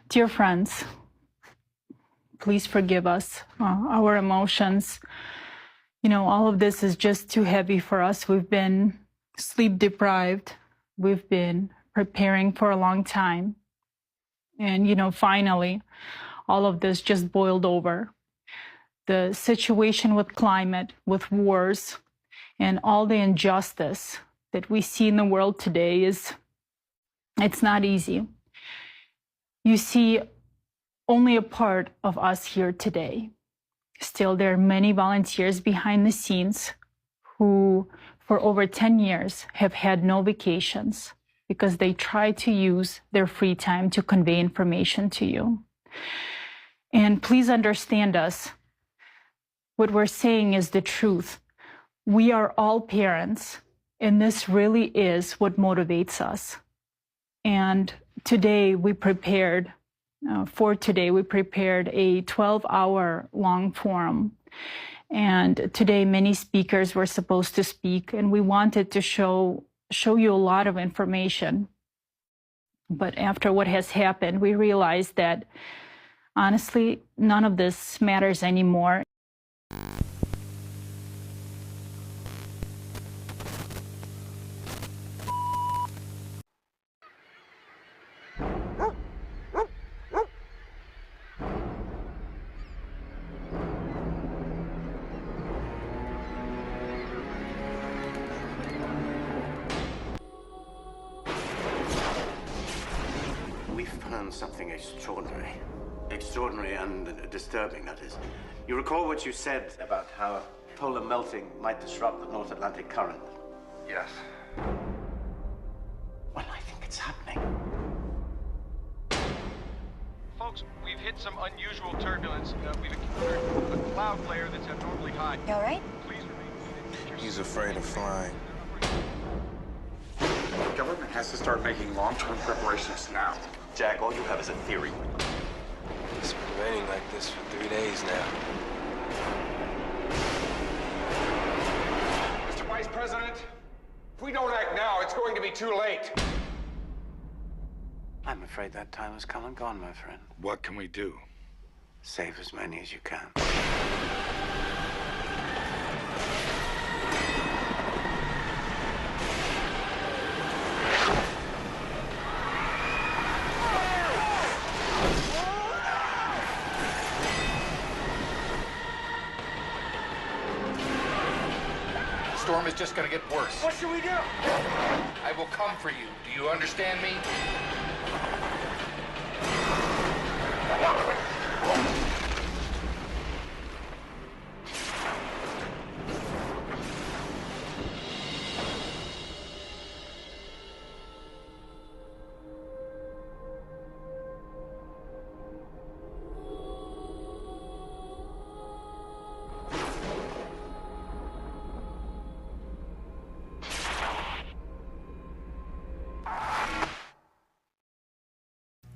Dear friends, please forgive us, our emotions. All of this is just too heavy for us. We've been sleep deprived. We've been preparing for a long time. And, finally, all of this just boiled over. The situation with climate, with wars, and all the injustice that we see in the world today it's not easy. You see only a part of us here today. Still, there are many volunteers behind the scenes who, for over 10 years, have had no vacations because they try to use their free time to convey information to you. And please understand us. What we're saying is the truth. We are all parents, and this really is what motivates us. And today we prepared a 12-hour long forum. And today many speakers were supposed to speak, and we wanted to show you a lot of information. But after what has happened, we realized that honestly, none of this matters anymore. We found something extraordinary. Extraordinary and disturbing, that is. You recall what you said about how polar melting might disrupt the North Atlantic current? Yes. Well, I think it's happening. Folks, we've hit some unusual turbulence. We've encountered a cloud layer that's abnormally high. You all right? Please remain. He's afraid of flying. The government has to start making long-term preparations now. Jack, all you have is a theory. It's been raining like this for 3 days now. Mr. Vice President, if we don't act now, it's going to be too late. I'm afraid that time has come and gone, my friend. What can we do? Save as many as you can. The storm is just going to get worse. What should we do? I will come for you. Do you understand me?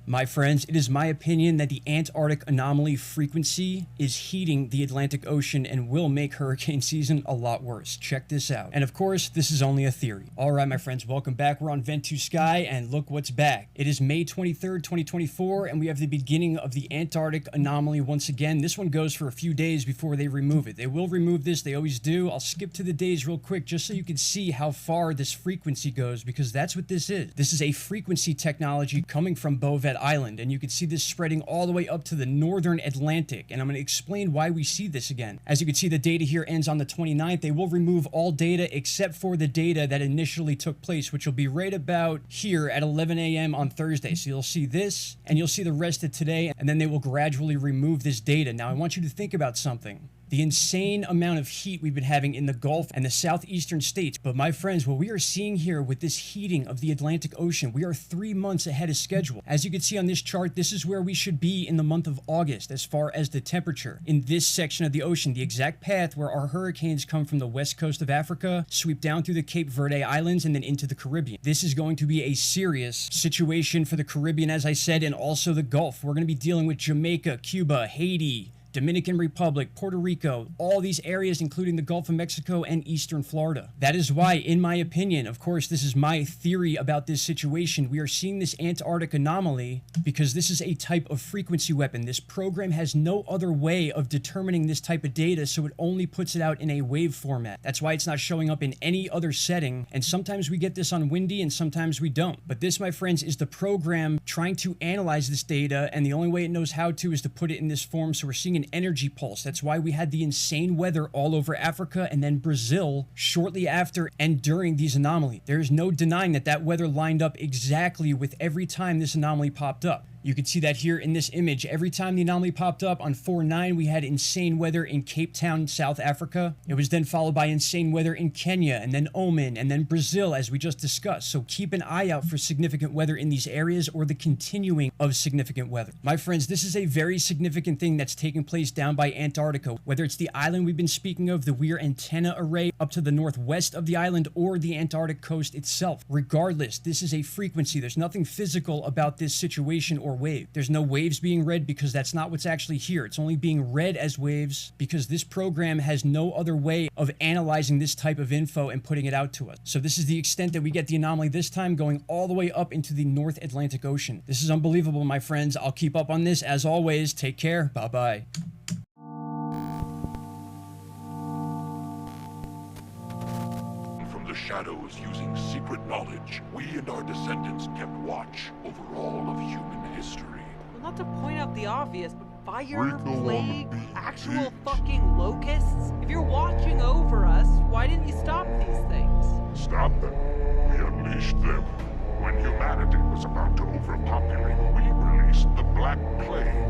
My friends, it is my opinion that the Antarctic anomaly frequency is heating the Atlantic Ocean and will make hurricane season a lot worse. Check this out. And of course, this is only a theory. All right, my friends, welcome back. We're on Vent to Sky, and look what's back. It is May 23rd, 2024, and we have the beginning of the Antarctic anomaly once again. This one goes for a few days before they remove it. They will remove this. They always do. I'll skip to the days real quick just so you can see how far this frequency goes, because that's what this is. This is a frequency technology coming from Bovet Island, and you can see this spreading all the way up to the northern Atlantic, and I'm going to explain why we see this again. As you can see, the data here ends on the 29th. They will remove all data except for the data that initially took place, which will be right about here at 11 a.m. on Thursday. So you'll see this, and you'll see the rest of today, and then they will gradually remove this data. Now, I want you to think about something. The insane amount of heat we've been having in the Gulf and the southeastern states. But my friends, what we are seeing here with this heating of the Atlantic Ocean, we are 3 months ahead of schedule. As you can see on this chart, this is where we should be in the month of August as far as the temperature. In this section of the ocean, the exact path where our hurricanes come from the west coast of Africa, sweep down through the Cape Verde Islands, and then into the Caribbean. This is going to be a serious situation for the Caribbean, as I said, and also the Gulf. We're going to be dealing with Jamaica, Cuba, Haiti, Dominican Republic, Puerto Rico, all these areas including the Gulf of Mexico and eastern Florida. That is why, in my opinion, of course this is my theory about this situation, we are seeing this Antarctic anomaly because this is a type of frequency weapon. This program has no other way of determining this type of data, so it only puts it out in a wave format. That's why it's not showing up in any other setting, and sometimes we get this on windy and sometimes we don't. But this, my friends, is the program trying to analyze this data, and the only way it knows how to is to put it in this form. So we're seeing an energy pulse. That's why we had the insane weather all over Africa and then Brazil shortly after and during these anomalies. There is no denying that that weather lined up exactly with every time this anomaly popped up. You can see that here in this image. Every time the anomaly popped up on 4/9, we had insane weather in Cape Town, South Africa. It was then followed by insane weather in Kenya, and then Oman, and then Brazil, as we just discussed. So keep an eye out for significant weather in these areas or the continuing of significant weather. My friends, this is a very significant thing that's taking place down by Antarctica. Whether it's the island we've been speaking of, the Weir Antenna Array up to the northwest of the island, or the Antarctic coast itself. Regardless, this is a frequency. There's nothing physical about this situation or wave. There's no waves being read because that's not what's actually here. It's only being read as waves because this program has no other way of analyzing this type of info and putting it out to us. So this is the extent that we get the anomaly this time, going all the way up into the North Atlantic Ocean. This is unbelievable, my friends. I'll keep up on this as always. Take care. Bye-bye. From the shadows, using secret knowledge, we and our descendants kept watch over all of human history. Well, not to point out the obvious, but fire, plague, actual fucking locusts? If you're watching over us, why didn't you stop these things? Stop them. We unleashed them. When humanity was about to overpopulate, we released the Black Plague.